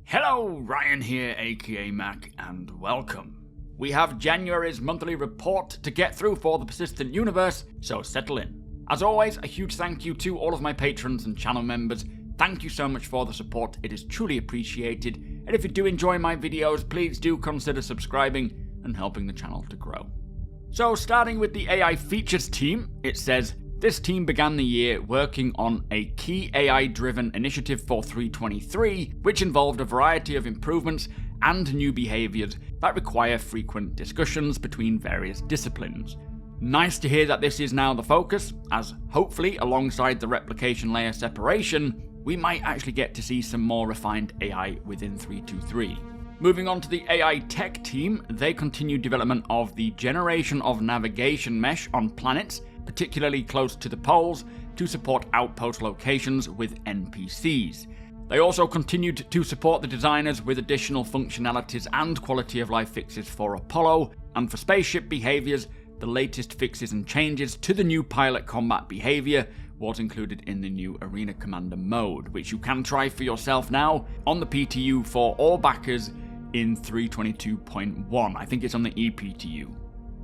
Hello, Ryan here, aka Mac, and welcome. We have January's monthly report to get through for the persistent universe, so settle in. As always, a huge thank you to all of my patrons and channel members. Thank you so much for the support, it is truly appreciated, and if you do enjoy my videos, please do consider subscribing and helping the channel to grow. So starting with the AI features team, it says, this team began the year working on a key AI-driven initiative for 323, which involved a variety of improvements and new behaviors that require frequent discussions between various disciplines. Nice to hear that this is now the focus, as hopefully alongside the replication layer separation, we might actually get to see some more refined AI within 323. Moving on to the AI tech team, they continued development of the generation of navigation mesh on planets, particularly close to the poles, to support outpost locations with NPCs. They also continued to support the designers with additional functionalities and quality of life fixes for Apollo, and for spaceship behaviors, the latest fixes and changes to the new pilot combat behavior was included in the new Arena Commander mode, which you can try for yourself now on the PTU for all backers in 322.1. I think it's on the ePTU.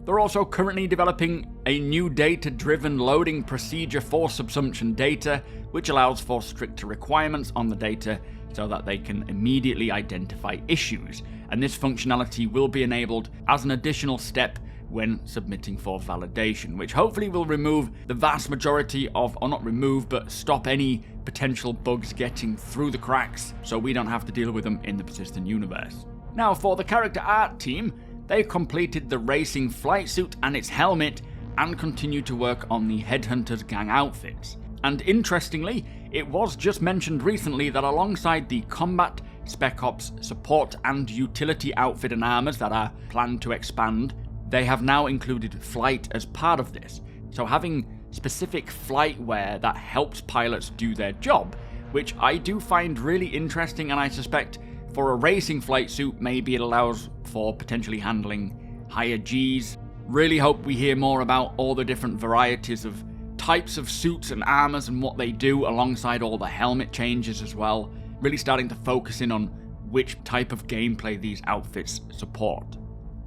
They're also currently developing a new data-driven loading procedure for subsumption data, which allows for stricter requirements on the data so that they can immediately identify issues. And this functionality will be enabled as an additional step when submitting for validation, which hopefully will remove the vast majority of, or not remove, but stop any potential bugs getting through the cracks so we don't have to deal with them in the persistent universe. Now for the character art team, they completed the racing flight suit and its helmet and continued to work on the Headhunters gang outfits. And interestingly, it was just mentioned recently that alongside the combat, spec ops, support and utility outfit and armors that are planned to expand, they have now included flight as part of this. So having specific flight wear that helps pilots do their job, which I do find really interesting, and I suspect for a racing flight suit, maybe it allows for potentially handling higher Gs. Really hope we hear more about all the different varieties of types of suits and armors and what they do, alongside all the helmet changes as well. Really starting to focus in on which type of gameplay these outfits support.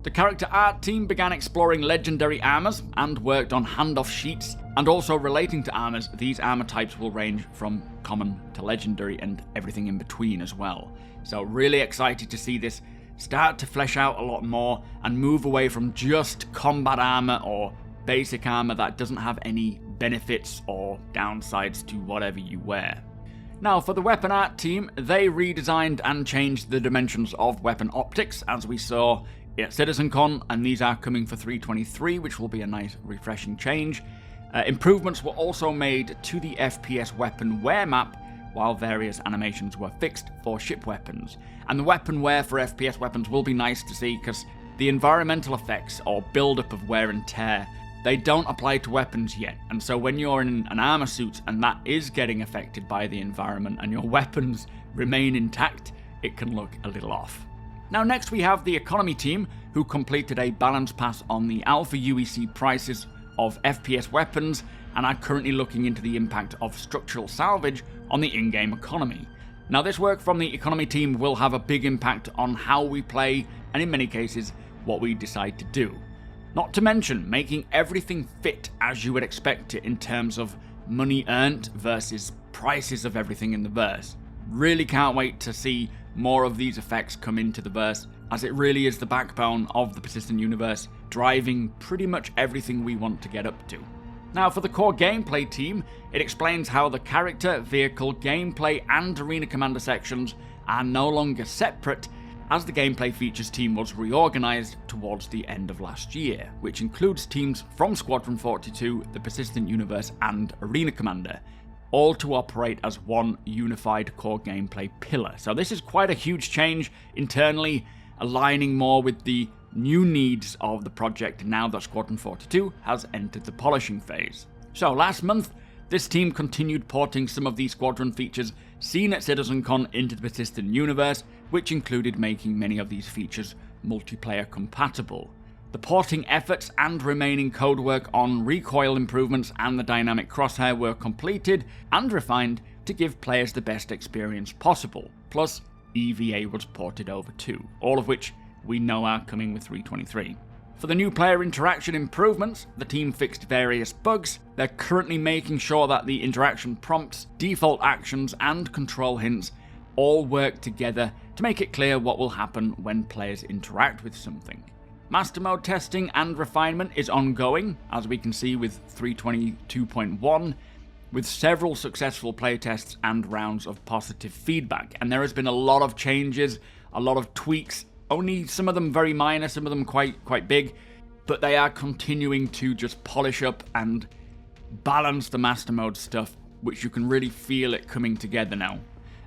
The character art team began exploring legendary armors and worked on handoff sheets, and also relating to armors, these armor types will range from common to legendary and everything in between as well. So really excited to see this start to flesh out a lot more and move away from just combat armor or basic armor that doesn't have any benefits or downsides to whatever you wear. Now for the weapon art team, they redesigned and changed the dimensions of weapon optics as we saw at CitizenCon, and these are coming for 323, which will be a nice refreshing change. Improvements were also made to the FPS weapon wear map, while various animations were fixed for ship weapons. And the weapon wear for FPS weapons will be nice to see, because the environmental effects or build-up of wear and tear, they don't apply to weapons yet. And so when you're in an armor suit and that is getting affected by the environment and your weapons remain intact, it can look a little off. Now next we have the economy team, who completed a balance pass on the alpha UEC prices of FPS weapons and are currently looking into the impact of structural salvage on the in-game economy. Now this work from the economy team will have a big impact on how we play, and in many cases what we decide to do. Not to mention making everything fit as you would expect it in terms of money earned versus prices of everything in the verse. Really can't wait to see more of these effects come into the verse, as it really is the backbone of the persistent universe, driving pretty much everything we want to get up to. Now for the core gameplay team, it explains how the character, vehicle, gameplay and Arena Commander sections are no longer separate, as the gameplay features team was reorganized towards the end of last year, which includes teams from Squadron 42, the persistent universe and Arena Commander, all to operate as one unified core gameplay pillar. So this is quite a huge change internally, aligning more with the new needs of the project now that Squadron 42 has entered the polishing phase. So last month, this team continued porting some of these Squadron features seen at CitizenCon into the persistent universe, which included making many of these features multiplayer compatible. The porting efforts and remaining codework on recoil improvements and the dynamic crosshair were completed and refined to give players the best experience possible. Plus, EVA was ported over to, all of which we know are coming with 3.23. For the new player interaction improvements, the team fixed various bugs. They're currently making sure that the interaction prompts, default actions, and control hints all work together to make it clear what will happen when players interact with something. Master mode testing and refinement is ongoing, as we can see with 3.22.1, with several successful playtests and rounds of positive feedback. And there has been a lot of changes, a lot of tweaks, only some of them very minor, some of them quite big, but they are continuing to just polish up and balance the master mode stuff, which you can really feel it coming together now.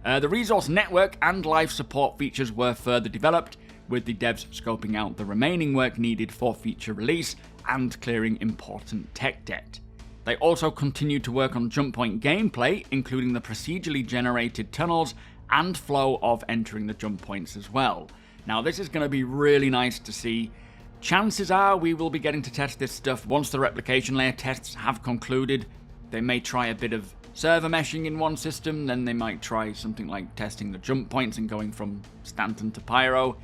The resource network and live support features were further developed, with the devs scoping out the remaining work needed for feature release and clearing important tech debt. They also continued to work on jump point gameplay, including the procedurally generated tunnels and flow of entering the jump points as well. Now this is going to be really nice to see. Chances are we will be getting to test this stuff once the replication layer tests have concluded. They may try a bit of server meshing in one system, then they might try something like testing the jump points and going from Stanton to Pyro,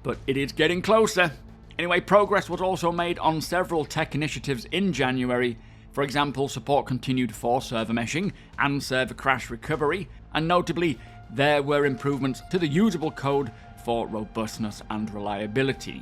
but it is getting closer. Anyway, progress was also made on several tech initiatives in January. For example, support continued for server meshing and server crash recovery, and notably, there were improvements to the usable code for robustness and reliability.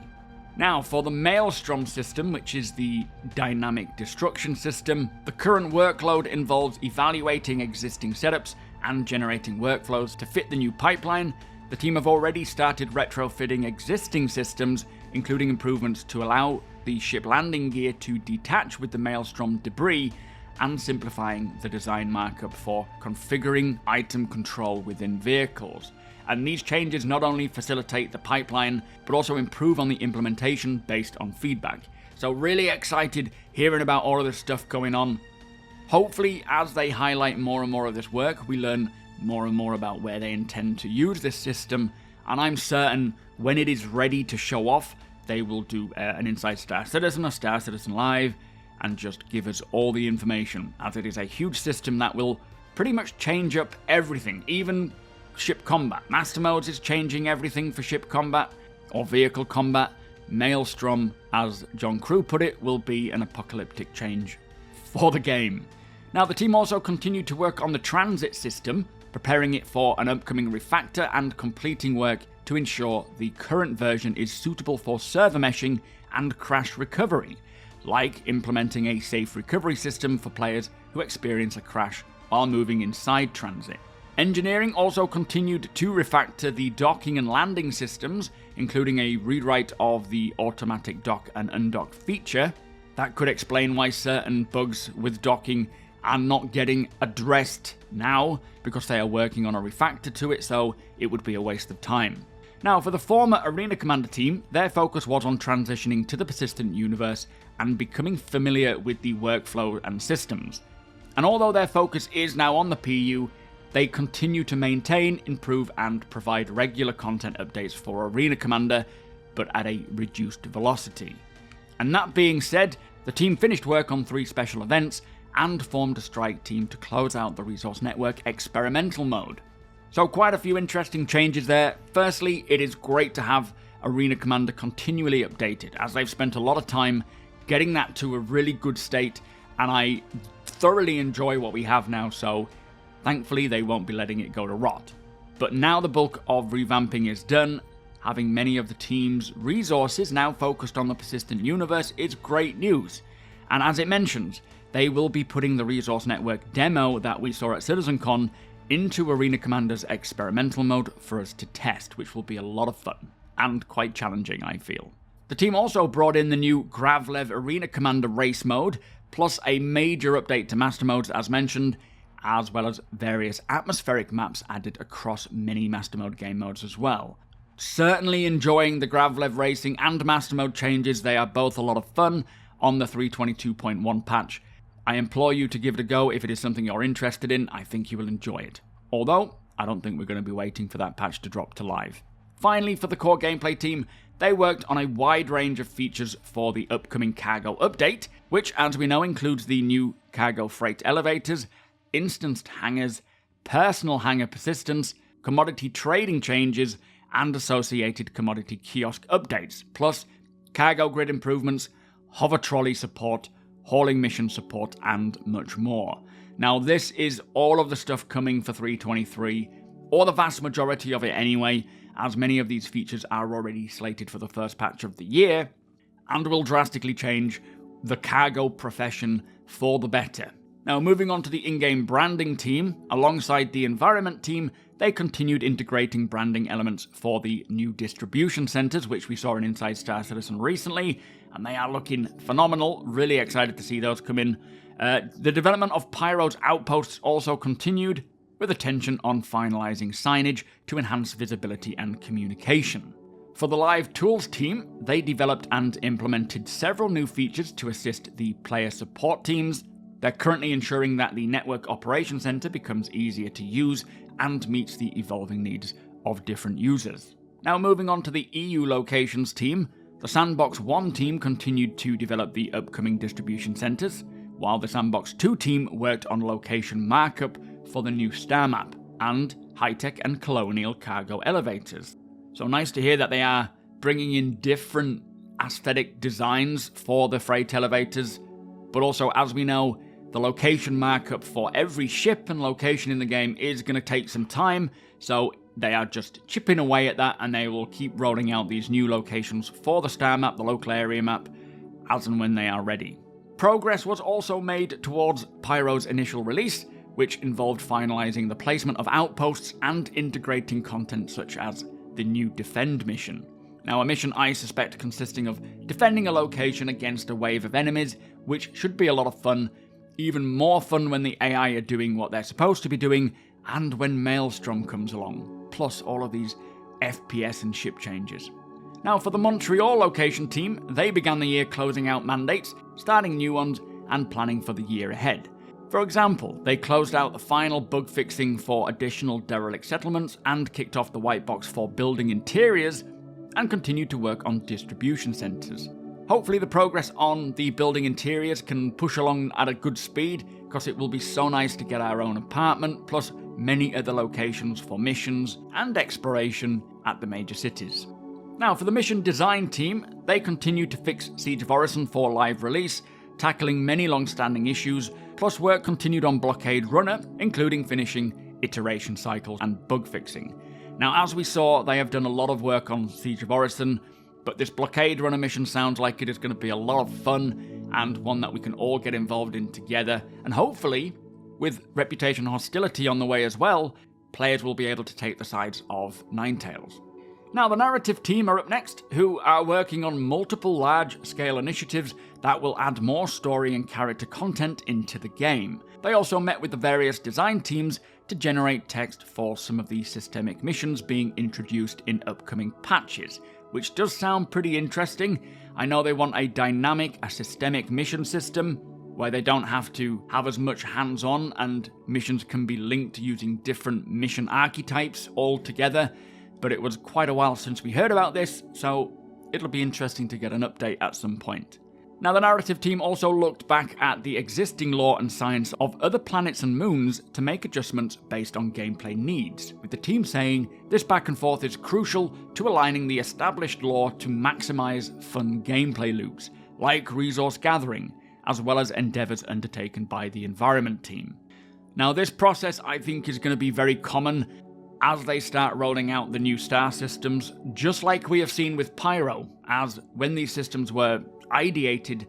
Now, for the Maelstrom system, which is the dynamic destruction system, the current workload involves evaluating existing setups and generating workflows to fit the new pipeline. The team have already started retrofitting existing systems, including improvements to allow the ship landing gear to detach with the Maelstrom debris, and simplifying the design markup for configuring item control within vehicles. And these changes not only facilitate the pipeline, but also improve on the implementation based on feedback. So really excited hearing about all of this stuff going on. Hopefully, as they highlight more and more of this work, we learn more and more about where they intend to use this system, and I'm certain when it is ready to show off, they will do an Inside Star Citizen or Star Citizen Live, and just give us all the information, as it is a huge system that will pretty much change up everything, even ship combat. Master Modes is changing everything for ship combat, or vehicle combat. Maelstrom, as John Crew put it, will be an apocalyptic change for the game. Now, the team also continued to work on the transit system, preparing it for an upcoming refactor and completing work to ensure the current version is suitable for server meshing and crash recovery, like implementing a safe recovery system for players who experience a crash while moving inside transit. Engineering also continued to refactor the docking and landing systems, including a rewrite of the automatic dock and undock feature. That could explain why certain bugs with docking are not getting addressed now, because they are working on a refactor to it, so it would be a waste of time. Now, for the former Arena Commander team, their focus was on transitioning to the persistent universe and becoming familiar with the workflow and systems. And although their focus is now on the PU, they continue to maintain, improve, and provide regular content updates for Arena Commander, but at a reduced velocity. And that being said, the team finished work on 3 special events and formed a strike team to close out the Resource Network experimental mode. So quite a few interesting changes there. Firstly, it is great to have Arena Commander continually updated, as they've spent a lot of time getting that to a really good state, and I thoroughly enjoy what we have now, so thankfully they won't be letting it go to rot. But now the bulk of revamping is done, having many of the team's resources now focused on the persistent universe is great news. And as it mentions, they will be putting the Resource Network demo that we saw at CitizenCon into Arena Commander's experimental mode for us to test, which will be a lot of fun, and quite challenging, I feel. The team also brought in the new Gravlev Arena Commander race mode, plus a major update to Master Modes as mentioned, as well as various atmospheric maps added across many Master Mode game modes as well. Certainly enjoying the Gravlev racing and Master Mode changes, they are both a lot of fun on the 3.22.1 patch. I implore you to give it a go if it is something you're interested in. I think you will enjoy it. Although, I don't think we're going to be waiting for that patch to drop to live. Finally, for the core gameplay team, they worked on a wide range of features for the upcoming cargo update, which, as we know, includes the new cargo freight elevators, instanced hangars, personal hangar persistence, commodity trading changes, and associated commodity kiosk updates, plus cargo grid improvements, hover trolley support, hauling mission support, and much more. Now, this is all of the stuff coming for 3.23, or the vast majority of it anyway, as many of these features are already slated for the first patch of the year, and will drastically change the cargo profession for the better. Now, moving on to the in-game branding team, alongside the environment team, they continued integrating branding elements for the new distribution centers, which we saw in Inside Star Citizen recently, and they are looking phenomenal. Really excited to see those come in. The development of Pyro's outposts also continued, with attention on finalizing signage to enhance visibility and communication. For the Live Tools team, they developed and implemented several new features to assist the player support teams. They're currently ensuring that the Network Operations Center becomes easier to use and meets the evolving needs of different users. Now, moving on to the EU locations team, the Sandbox 1 team continued to develop the upcoming distribution centers, while the Sandbox 2 team worked on location markup for the new star map and high-tech and colonial cargo elevators. So nice to hear that they are bringing in different aesthetic designs for the freight elevators, but also, as we know, the location markup for every ship and location in the game is going to take some time, so they are just chipping away at that, and they will keep rolling out these new locations for the star map, the local area map, as and when they are ready. Progress was also made towards Pyro's initial release, which involved finalizing the placement of outposts and integrating content such as the new Defend mission. Now, a mission I suspect consisting of defending a location against a wave of enemies, which should be a lot of fun, even more fun when the AI are doing what they're supposed to be doing, and when Maelstrom comes along, plus all of these FPS and ship changes. Now, for the Montreal location team, they began the year closing out mandates, starting new ones, and planning for the year ahead. For example, they closed out the final bug fixing for additional derelict settlements and kicked off the white box for building interiors, and continued to work on distribution centers. Hopefully the progress on the building interiors can push along at a good speed, because it will be so nice to get our own apartment, plus many other locations for missions and exploration at the major cities. Now, for the mission design team, they continue to fix Siege of Orison for live release, tackling many long-standing issues, plus work continued on Blockade Runner, including finishing iteration cycles and bug fixing. Now, as we saw, they have done a lot of work on Siege of Orison, but this Blockade Runner mission sounds like it is going to be a lot of fun, and one that we can all get involved in together, and hopefully, with Reputation Hostility on the way as well, players will be able to take the sides of Ninetales. Now, the narrative team are up next, who are working on multiple large-scale initiatives that will add more story and character content into the game. They also met with the various design teams to generate text for some of the systemic missions being introduced in upcoming patches, which does sound pretty interesting. I know they want a dynamic, a systemic mission system, where they don't have to have as much hands-on and missions can be linked using different mission archetypes all together. But it was quite a while since we heard about this, so it'll be interesting to get an update at some point. Now, the narrative team also looked back at the existing lore and science of other planets and moons to make adjustments based on gameplay needs, with the team saying this back and forth is crucial to aligning the established lore to maximize fun gameplay loops, like resource gathering, as well as endeavors undertaken by the environment team. Now, this process I think is going to be very common as they start rolling out the new star systems, just like we have seen with Pyro, as when these systems were ideated,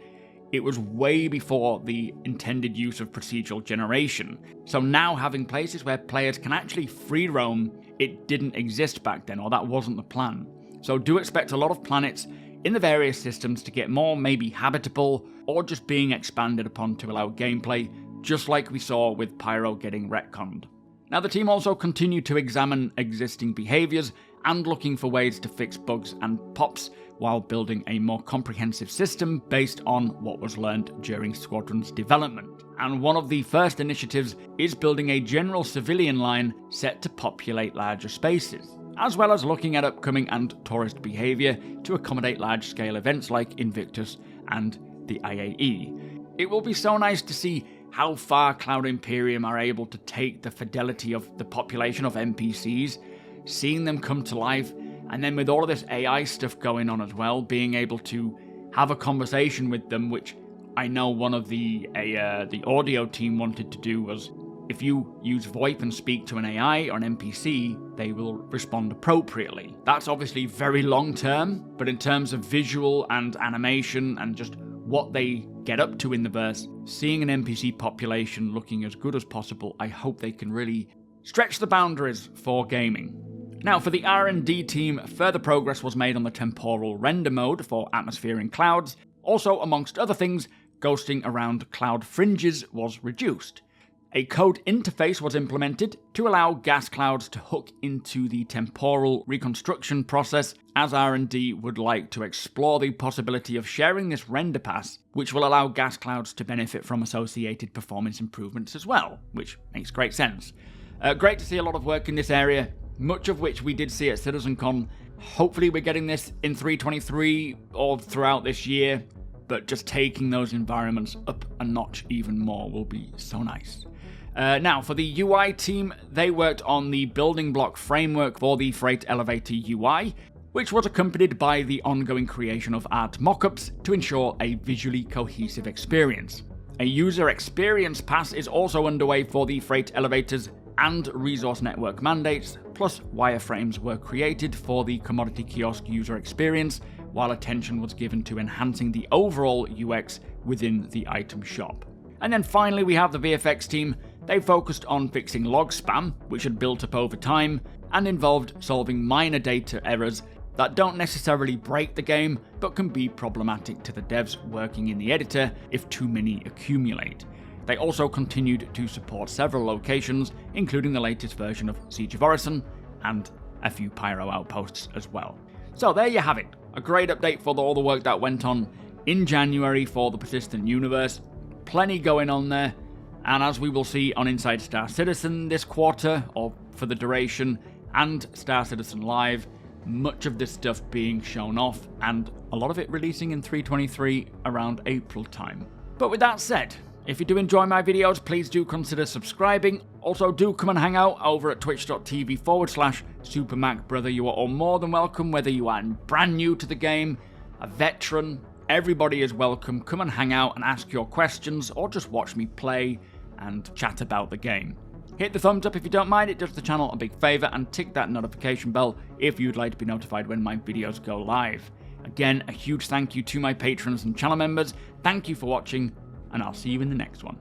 it was way before the intended use of procedural generation. So now having places where players can actually free roam, it didn't exist back then, or that wasn't the plan. So do expect a lot of planets in the various systems to get more maybe habitable, or just being expanded upon to allow gameplay, just like we saw with Pyro getting retconned. Now, the team also continued to examine existing behaviours and looking for ways to fix bugs and pops while building a more comprehensive system based on what was learned during Squadron's development. And one of the first initiatives is building a general civilian line set to populate larger spaces, as well as looking at upcoming and tourist behaviour to accommodate large-scale events like Invictus and the IAE. It will be so nice to see how far Cloud Imperium are able to take the fidelity of the population of NPCs, seeing them come to life, and then with all of this AI stuff going on as well, being able to have a conversation with them, which I know one of the audio team wanted to do was, if you use VoIP and speak to an AI or an NPC, they will respond appropriately. That's obviously very long term, but in terms of visual and animation and just what they get up to in the verse, seeing an NPC population looking as good as possible, I hope they can really stretch the boundaries for gaming. Now, for the R&D team, further progress was made on the temporal render mode for atmosphere and clouds. Also, amongst other things, ghosting around cloud fringes was reduced. A code interface was implemented to allow gas clouds to hook into the temporal reconstruction process, as R&D would like to explore the possibility of sharing this render pass, which will allow gas clouds to benefit from associated performance improvements as well, which makes great sense. Great to see a lot of work in this area, much of which we did see at CitizenCon. Hopefully we're getting this in 3.23 or throughout this year, but just taking those environments up a notch even more will be so nice. Now, for the UI team, they worked on the building block framework for the Freight Elevator UI, which was accompanied by the ongoing creation of art mockups to ensure a visually cohesive experience. A user experience pass is also underway for the freight elevators and resource network mandates, plus wireframes were created for the commodity kiosk user experience, while attention was given to enhancing the overall UX within the item shop. And then finally we have the VFX team. They focused on fixing log spam, which had built up over time, and involved solving minor data errors that don't necessarily break the game, but can be problematic to the devs working in the editor if too many accumulate. They also continued to support several locations, including the latest version of Siege of Orison, and a few Pyro outposts as well. So there you have it, a great update for all the work that went on in January for the Persistent Universe. Plenty going on there, and as we will see on Inside Star Citizen this quarter, or for the duration, and Star Citizen Live, much of this stuff being shown off, and a lot of it releasing in 3.23 around April time. But with that said, if you do enjoy my videos, please do consider subscribing. Also, do come and hang out over at twitch.tv/SuperMacBrother. You are all more than welcome, whether you are brand new to the game, a veteran, everybody is welcome. Come and hang out and ask your questions, or just watch me play and chat about the game. Hit the thumbs up if you don't mind, it does the channel a big favour, and tick that notification bell if you'd like to be notified when my videos go live. Again, a huge thank you to my patrons and channel members. Thank you for watching, and I'll see you in the next one.